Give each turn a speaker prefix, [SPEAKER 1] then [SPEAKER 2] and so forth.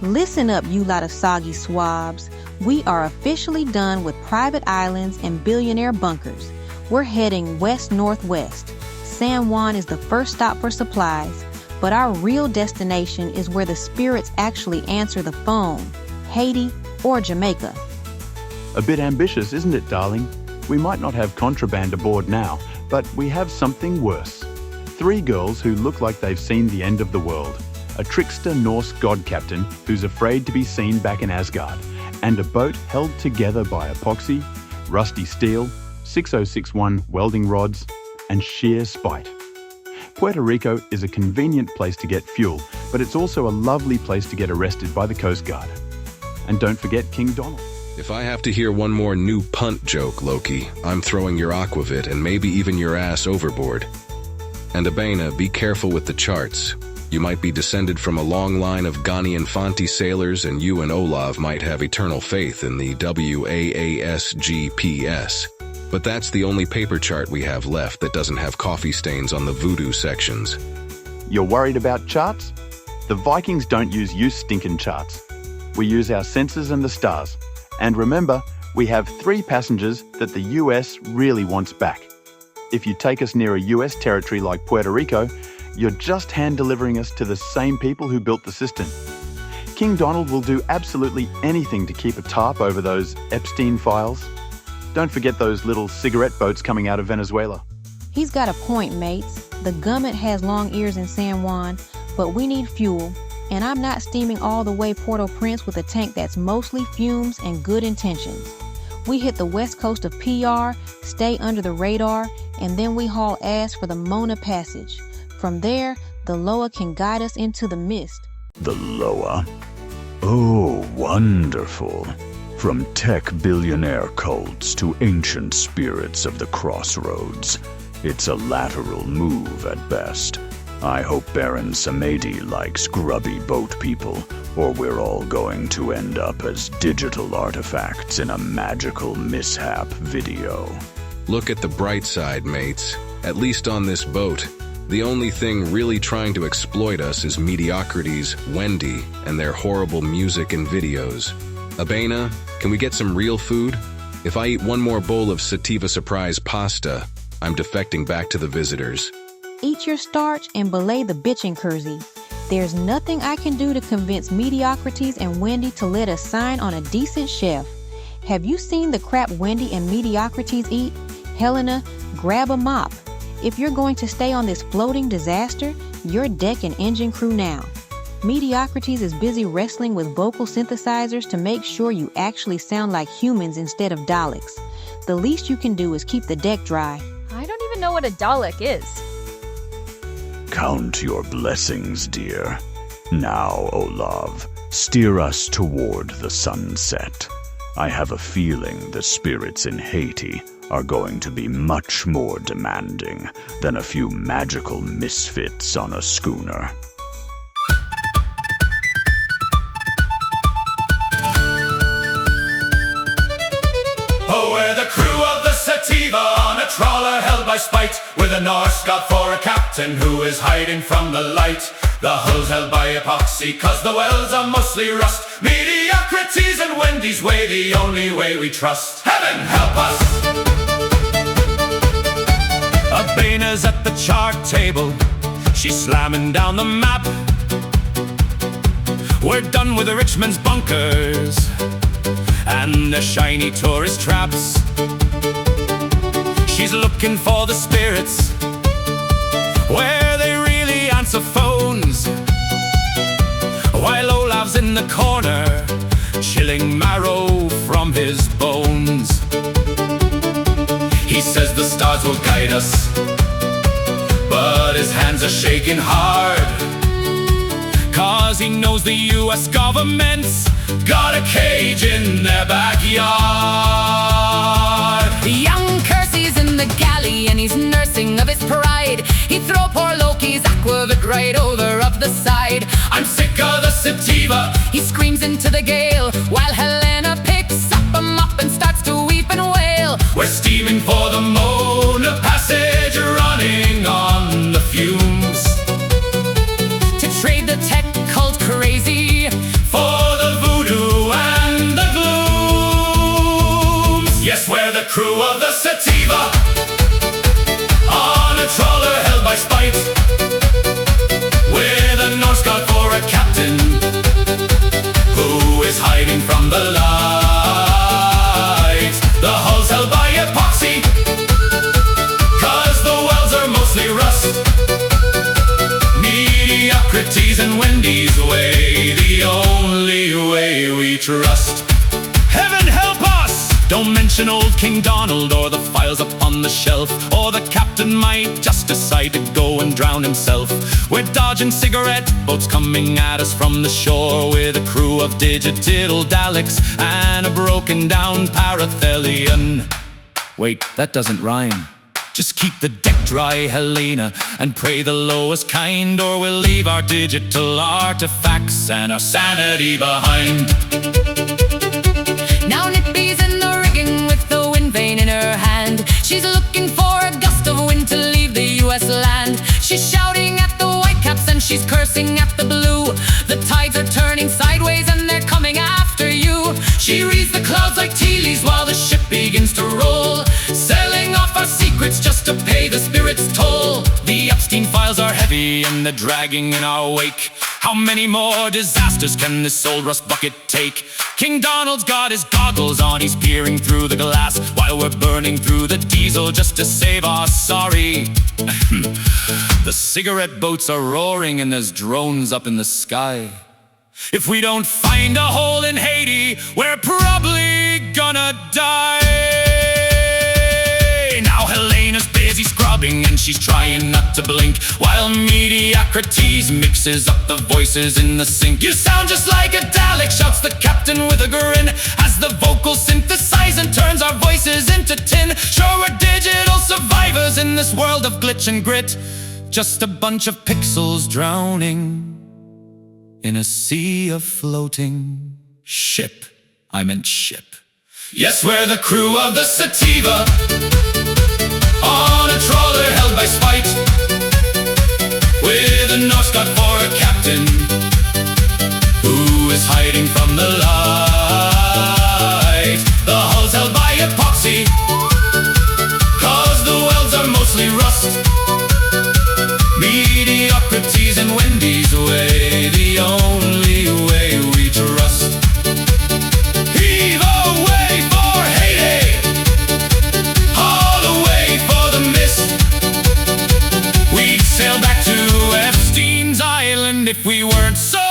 [SPEAKER 1] Listen up, you lot of soggy swabs. We are officially done with private islands and billionaire bunkers. We're heading west-northwest. San Juan is the first stop for supplies, but our real destination is where the spirits actually answer the phone, Haiti or Jamaica.
[SPEAKER 2] A bit ambitious, isn't it, darling? We might not have contraband aboard now, but we have something worse. 3 girls who look like they've seen the end of the world. A trickster Norse god captain who's afraid to be seen back in Asgard, and a boat held together by epoxy, rusty steel, 6061 welding rods, and sheer spite. Puerto Rico is a convenient place to get fuel, but it's also a lovely place to get arrested by the Coast Guard. And don't forget King Donald.
[SPEAKER 3] If I have to hear one more new punt joke, Loki, I'm throwing your Aquavit and maybe even your ass overboard. And Abayna, be careful with the charts. You might be descended from a long line of Ghanaian Fanti sailors, and you and Olaf might have eternal faith in the WAASGPS. But that's the only paper chart we have left that doesn't have coffee stains on the voodoo sections.
[SPEAKER 2] You're worried about charts? The Vikings don't use you stinkin' charts. We use our senses and the stars. And remember, we have 3 passengers that the US really wants back. If you take us near a US territory like Puerto Rico, you're just hand-delivering us to the same people who built the system. King Donald will do absolutely anything to keep a tarp over those Epstein files. Don't forget those little cigarette boats coming out of Venezuela.
[SPEAKER 1] He's got a point, mates. The gummit has long ears in San Juan, but we need fuel, and I'm not steaming all the way Port-au-Prince with a tank that's mostly fumes and good intentions. We hit the west coast of PR, stay under the radar, and then we haul ass for the Mona Passage. From there, the Loa can guide us into the mist.
[SPEAKER 4] The Loa? Oh, wonderful. From tech billionaire cults to ancient spirits of the crossroads. It's a lateral move at best. I hope Baron Samedi likes grubby boat people, or we're all going to end up as digital artifacts in a magical mishap video.
[SPEAKER 3] Look at the bright side, mates. At least on this boat, the only thing really trying to exploit us is mediocrity's Wendy and their horrible music and videos. Abayna, can we get some real food? If I eat one more bowl of Sativa surprise pasta, I'm defecting back to the visitors.
[SPEAKER 1] Eat your starch and belay the bitching, Kersey. There's nothing I can do to convince mediocrities and Wendy to let us sign on a decent chef. Have you seen the crap Wendy and mediocrities eat? Helena, grab a mop. If you're going to stay on this floating disaster, you're deck and engine crew now. Mediocrities is busy wrestling with vocal synthesizers to make sure you actually sound like humans instead of Daleks. The least you can do is keep the deck dry.
[SPEAKER 5] I don't even know what a Dalek is.
[SPEAKER 4] Count your blessings, dear. Now, Olaf, steer us toward the sunset. I have a feeling the spirits in Haiti are going to be much more demanding than a few magical misfits on a schooner.
[SPEAKER 6] Oh, we're the crew of the Sativa on a trawler held by spite, with a Norse god for a captain who is hiding from the light. The hull's held by epoxy cause the wells are mostly rust. Mediocrities and Wendy's way, the only way we trust. Heaven help us! Abayna's at the chart table, she's slamming down the map. We're done with the rich man's bunkers and the shiny tourist traps. She's looking for the spirits where they really answer phones, while Olaf's in the corner chilling marrow from his bones. He says the stars will guide us, but his hands are shaking hard, cause he knows the US government's got a cage in their backyard.
[SPEAKER 7] Young Kersey's in the galley and he's nursing of his pride. He'd throw poor Loki's Aquavit right over of the side.
[SPEAKER 6] I'm sick of the Sativa,
[SPEAKER 7] He screams into the gale, while Helena picks up a mop and starts to weep and wail.
[SPEAKER 6] we're steaming for the Mona Passage, running on the fumes.
[SPEAKER 7] To trade the tech cult crazy
[SPEAKER 6] For Sativa, on a trawler held by spite, with a Norse god for a captain, who is hiding from the light. The hull's held by epoxy, cause the welds are mostly rust. Mediocrity's and Wendy's way, the only way we trust. Heaven help us! Don't mention old King Donald, or the files upon the shelf, or the captain might just decide to go and drown himself. We're dodging cigarette boats coming at us from the shore, with a crew of digital Daleks and a broken down parathelion. Wait, that doesn't rhyme. Just keep the deck dry, Helena, and pray the lowest kind, or we'll leave our digital artifacts and our sanity behind.
[SPEAKER 7] Now Nippy's in the rigging with the wind vane in her hand. She's looking for a gust of wind to leave the US land. She's shouting at the whitecaps and she's cursing at the blue. The tides are turning sideways and they're coming after you. She reads the clouds like tea leaves while the ship begins to roll, selling off our secrets just to pay the spirit's toll. The Epstein files are heavy and they're dragging in our wake. How many more disasters can this old rust bucket take? King Donald's got his goggles on, he's peering through the glass, while we're burning through the diesel just to save our sorry. The cigarette boats are roaring and there's drones up in the sky. If we don't find a hole in Haiti, we're probably gonna die. Now Helena's busy scrubbing and she's trying not to blink, while mediocrities mixes up the voices in the sink. You sound just like a Dalek, shouts the captain with a grin, as the vocals synthesize and turns our voices into tin. Sure, we're digital survivors in this world of glitch and grit, just a bunch of pixels drowning in a sea of floating ship. I meant ship. Yes, we're the crew of the Sativa, on a trawler held by spite, with a Norse god for a captain, who is hiding from the light. The hull's held by epoxy, cause the welds are mostly rust. Mediocrity's and Wendy's way, the only way we trust. Heave away for Haiti, haul away for the mist. We'd sail back to Epstein's Island if we weren't so